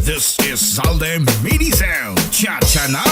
This is Zalde Mini Sound. Cha-cha na!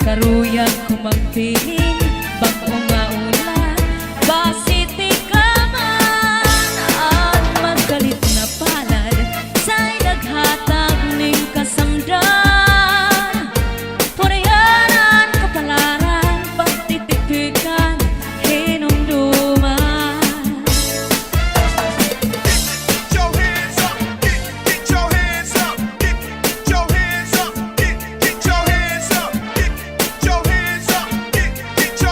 Karuyag kumagpiling bagong nga ulan basiti ka man at magkalit na palad sa'y naghatag ning kasamdan puriyanan kapalaran pagtitipikan hinumduman. Get your hands up, get your hands up, get your hands up, get your hands up, get your hands up, get your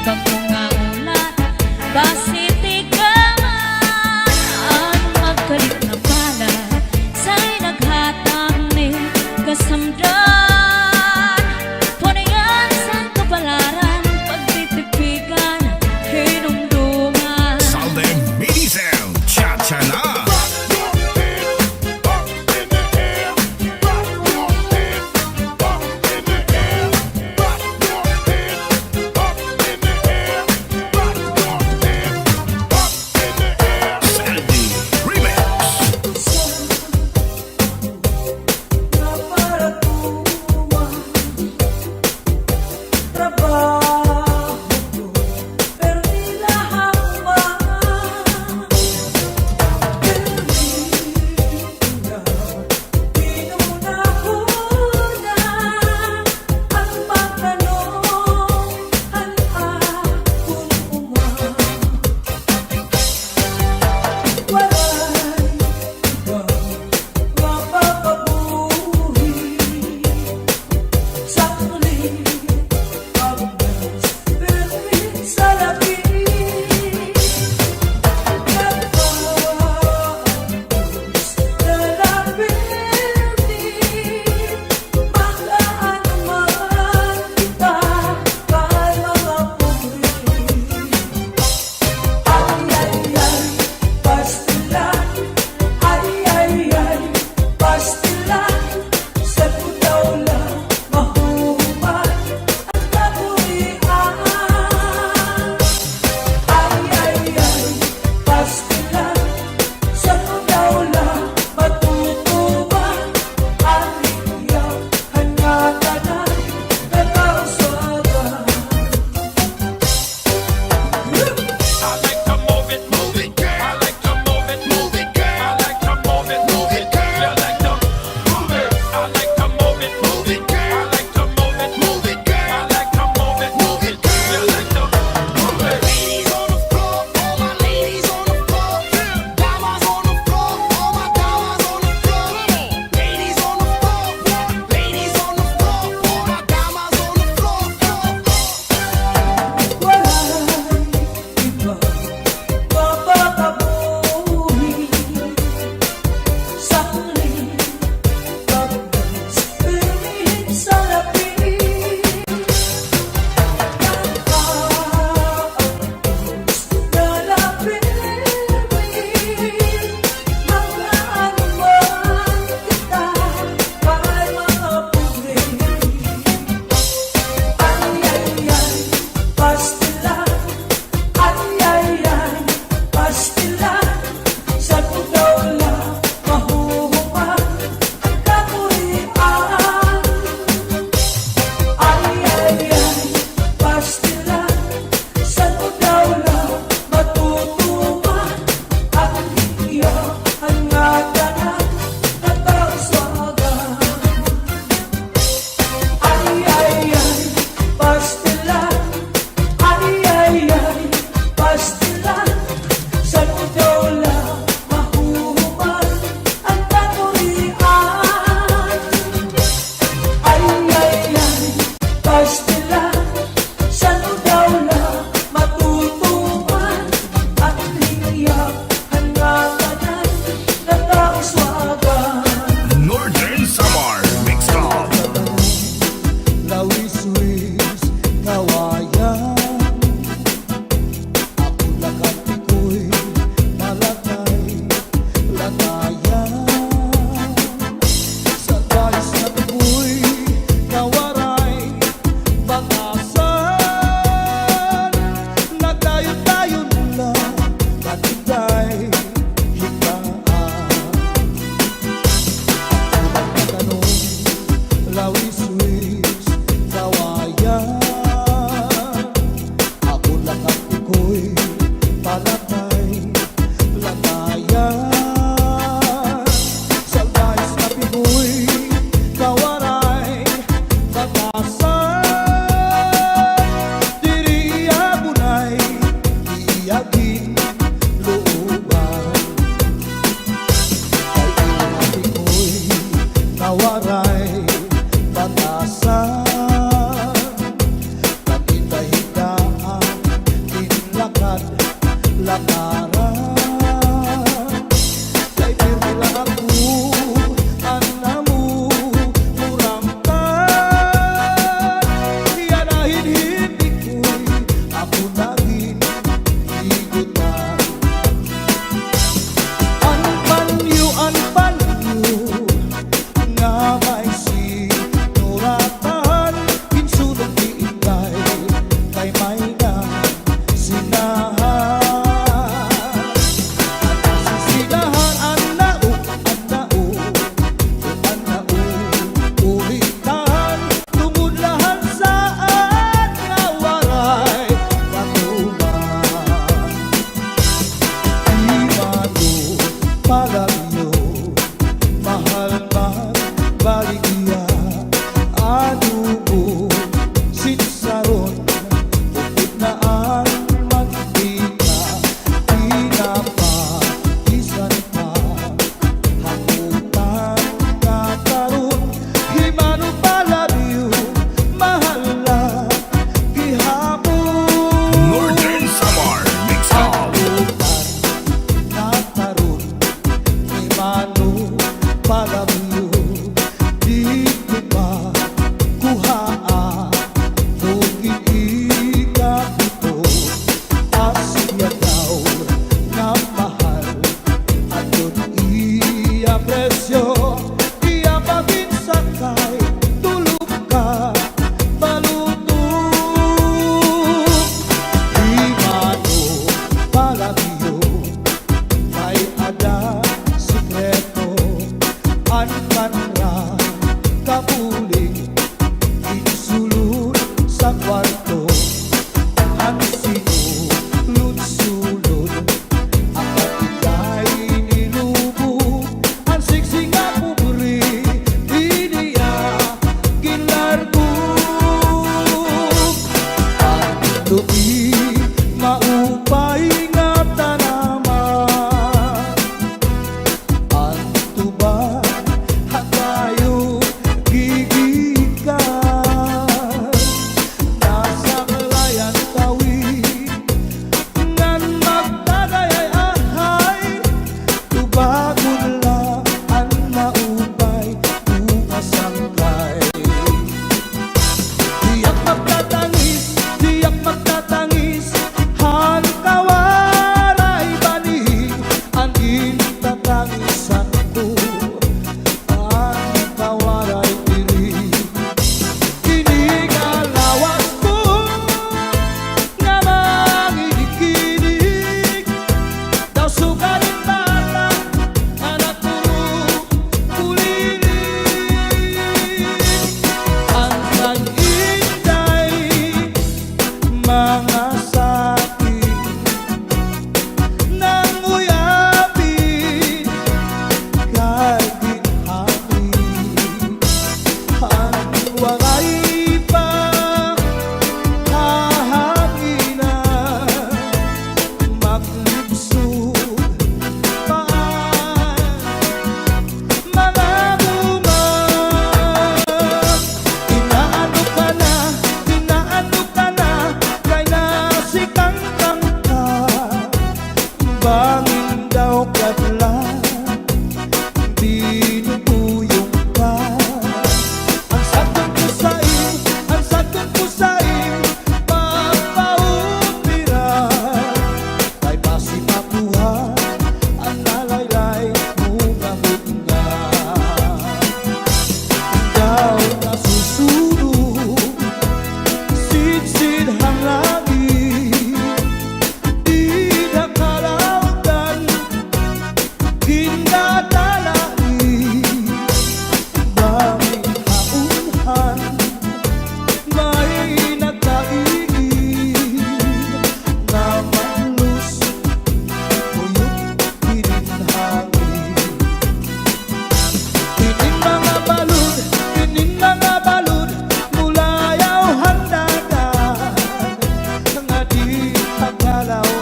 bangko nga ulat basiti ka man ang magkalit na pala sa'y naghatang ni kasamdan punayan sa kapalaran pagtitipikan hinumduman Salde Minisel Cha-cha na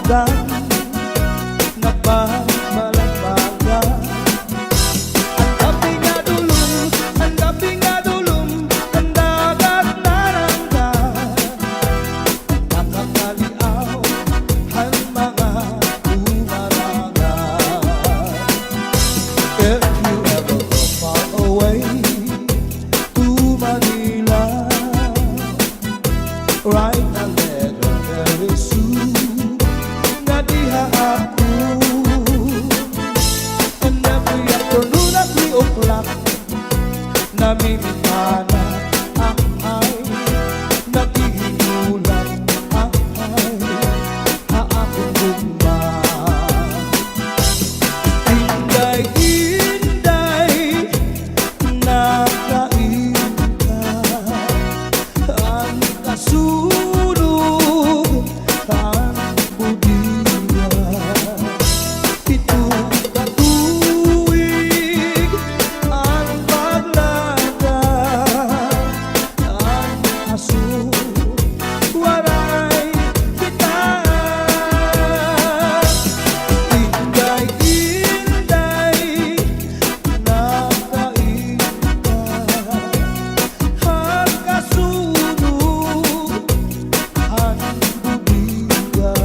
dagat nagbabalagbagan. Ang gabi nga dulong, ang dagat naranggan. Nakakaliaw ang mga umarangan. If you ever go far away to Manila, write a letter very soon nga diha ako. And every afternoon at 3 o'clock namimitana ang ay naghihinulan ang ay haakong gumba. Inday-inday nakain ka, ang kasunog ang budiya. Pitong katuig ang paglakad, ang aso waray kita. Inday-inday nakain ka, ang kasunog ang budiya.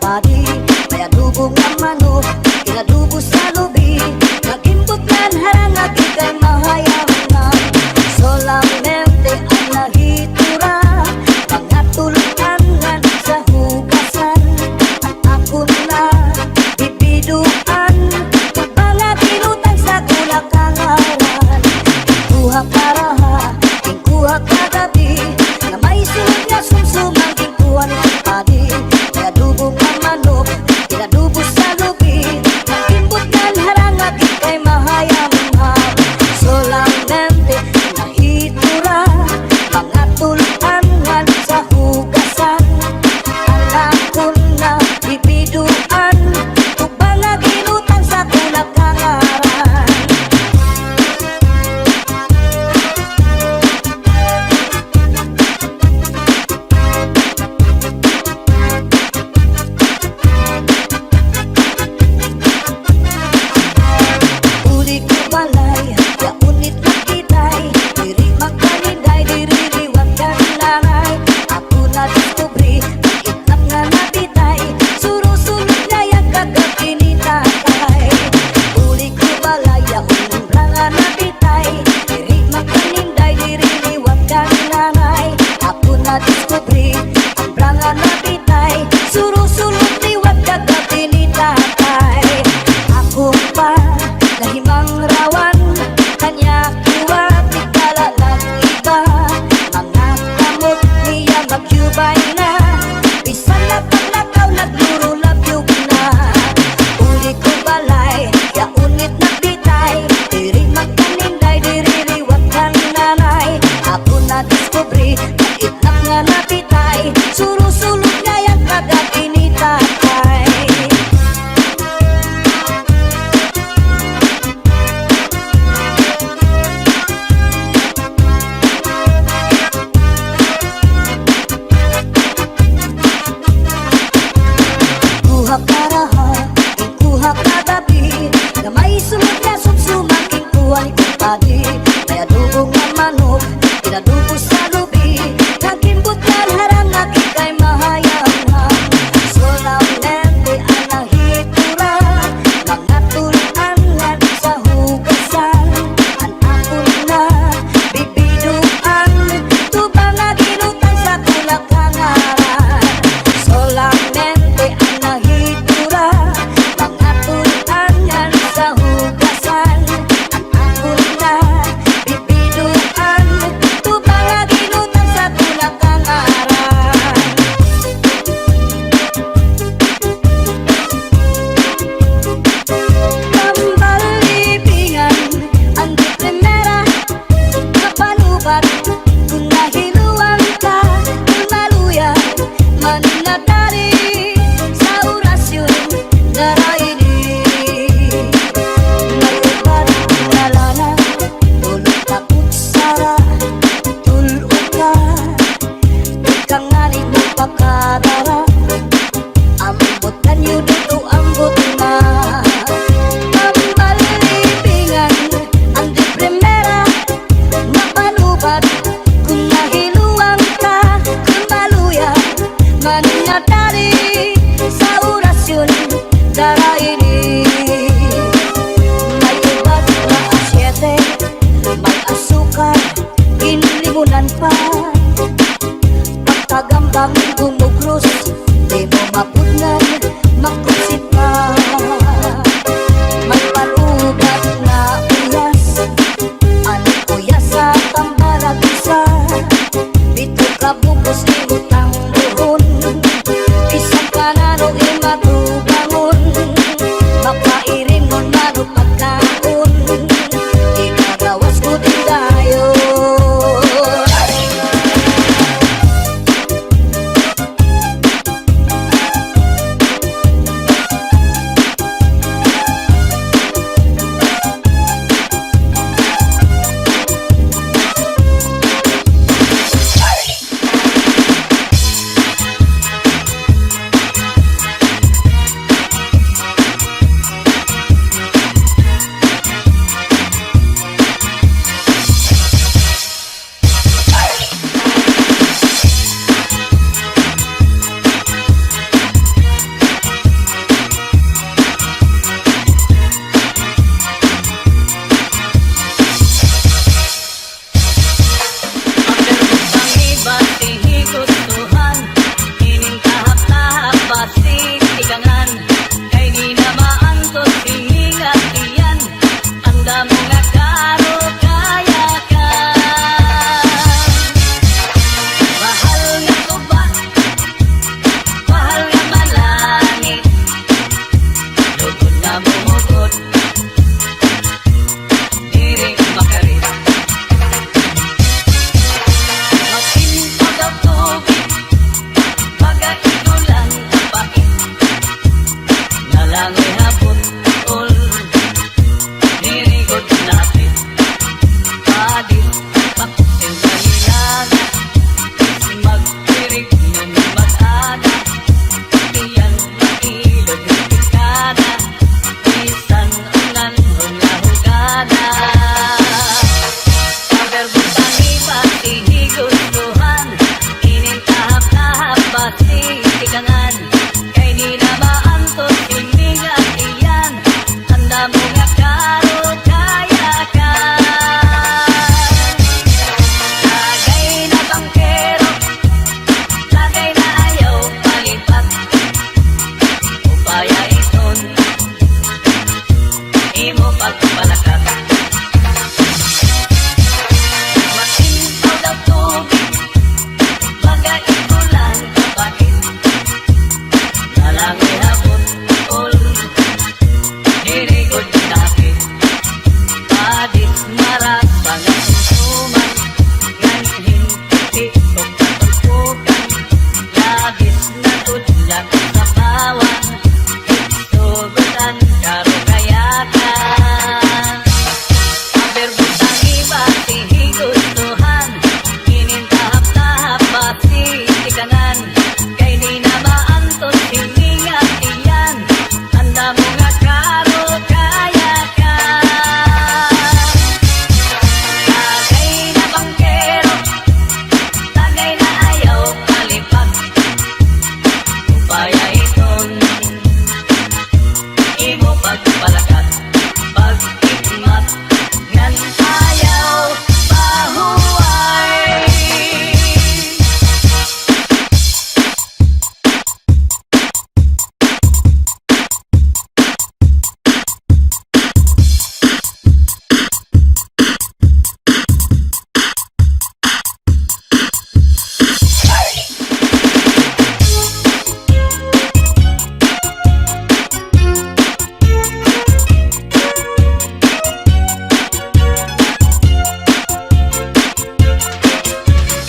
padi, may adubo nga manok, inadubo sa lubi, nagimbot nan harangag ikay mahayaman. Solamente ang nahitura, mga tulunan sa hugasan, at ako na bibiduan, mga kinutang sa kulakangaran. Kuha karaha, kuha kagabi, na may sunod nga sumsumang kuha ni padi, may adubo nga manok, inadubo sa lubi, nagimbot nan harangag ikay mahayaman. Solamente nahitura, mga tulunan sa hugasan, anak ko na bibiduan, ug mga ginutang sa kulakangaran. Uli ko balay, ya unit na kitay, diri magkalinday, diri liwat ka nanay. Ako na diskubri, itlap nga nabitay, surusunod na yung kagabi ni tatay. Uli ko balay, ya umbra nga nabitay, diri magkalinday, diri liwat ka nanay. Ako na diskubri, umbra nga nabitay, surusunod liwat kagabi ni tatay. Ako pa nahimang rawan, kanya kuha tikala ng iba, mga kamot niya magyubay na, bisan na paglakaw nagluro labyog na. Uli ko balay, ya unit na bitay, diri magkaninday, diri liwat kang nanay. Ako na diskubri, itlap nga nabitay, surusulog na yung kagabi ni tatay. Kuha karaha, kuha kagabi, na may sunod na sumsumang kuha ni padi, may adubo nga manok, inadubo sa lubi, nagimbot yan harangag ikay mahayaman. Solamente ang nahitura, mga tulunan sa hugasan, ang ako na bibiduan, tubang nga ginutang sa kulakangaran. Solamente ang nahitura, mga tulunan sa hugasan, ang ako na bibiduan, tubang nga ginutang sa kulakangaran. Kambalibingan, ang di primera, kapanubat, kung nahiluan ka, kung maluyan, maninatari sa orasyon, naraini. Mayubat nalana, tulog ka kutsara, tulog ka, ikang nganin mo pakadara, ambot na niyo dito, ambot na. Kambalibingan, ang di primera, mapanubat, kung nahiluan ka, kung maluyan, maninatari Palagi hapon ol dirigod dapit padis marat pangasunsuman ganhin titik katulpukan labis na tudyak sa bawang higsugutan karo kayakan aber butang iba tihigustuhan inintahap-tahap pati ikanan kay di na maantos hiningat iyan handa mo nga karo kayakan tagay na bangkero tagay na ayaw palipag upaya iton imo pagpalakat pag-ikmat ngan ayaw pahuway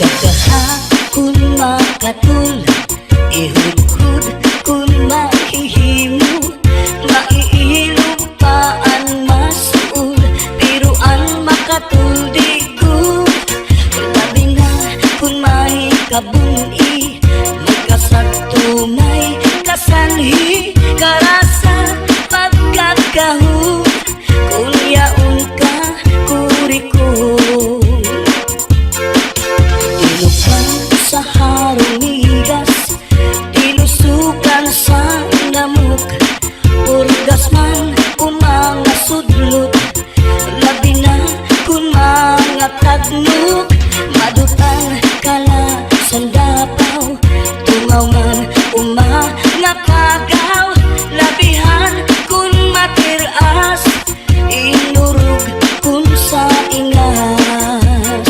Gagahapon makatul ihudhud kun mahihimo maiilupaan masuul piruan makatul digud labi na kun may kabuni may kasagtumay kasanhi karasa pagkakahud kun yaon ka kurikul tinukan sa harong migas tinusukan sa namuk urgas man umanga sudlot labi na kun mga tagnuk madutan kala sandapaw tungaw man umanga kagaw labihan kun matiras inurug kun sa ingas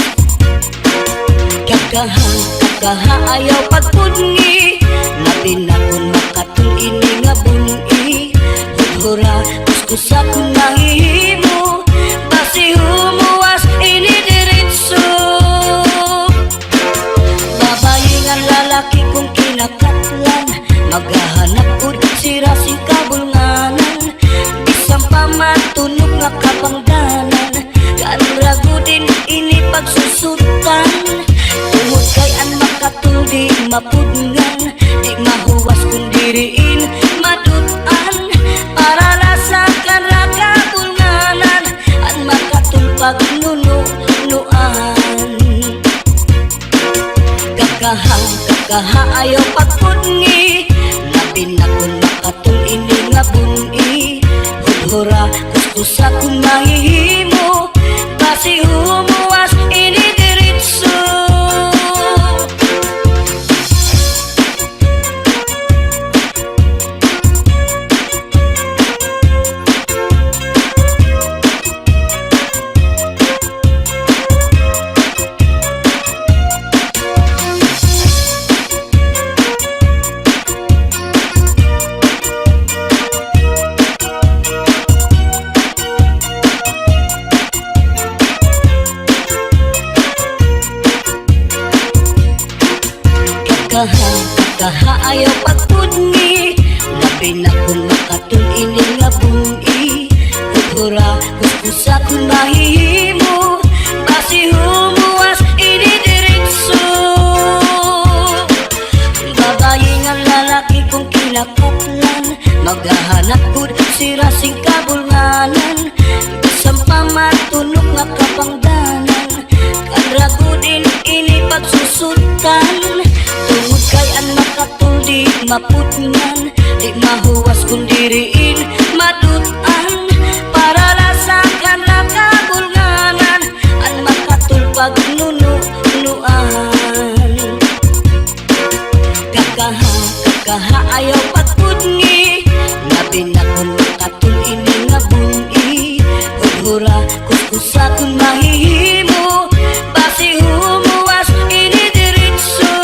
kakaha ayaw pagpudngi labi na kun makatul ini nga buni hudhura kuskusa kun mahihimo basi humuwas ini diritso babayi nga lalaki kung kinakatlan maghahanap ud sira sing kabulnganan bisang pamatunog nga kapangdanan kanragudin ini pagsusutan tungod kay an makatul di mapudngan di mahuwas kun diriin madutan para lasakan raga bulnganan an makatul pagnunuan kakaha ayaw pagpudngi labi na kun makatul ini nga buni hudhura kuskusa kun mahihimo basi humuwas ini diritso kakaha ayaw pagpudngi labi na kun makatul ini nga buni hudhura kuskusa kun mahihimo basi humuwas ini diritso babayi nga lalaki kung kinakatlan maghahanap kud sira sing kabulnganan bisang pamatunog nga kapangdanan kanragudin ini pagsusutan tungod kay an makatul di mapudngan di mahuwas kun diriin madutan para lasakan ra kabulnganan an makatul pagnunuan kakaha ayaw pagpudngi labi na kun makatul ini nga buni hudhura kuskusa kun mahihimo basi humuwas ini diritso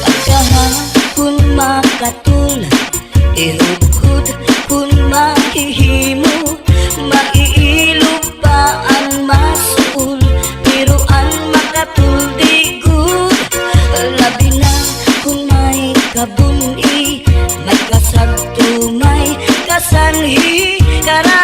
kakaha kun makatul ihukod kun mahihimo maiilog pa ang masul pero ang makatul di good labi na kung may kabuni may kasagto may kasanhi kara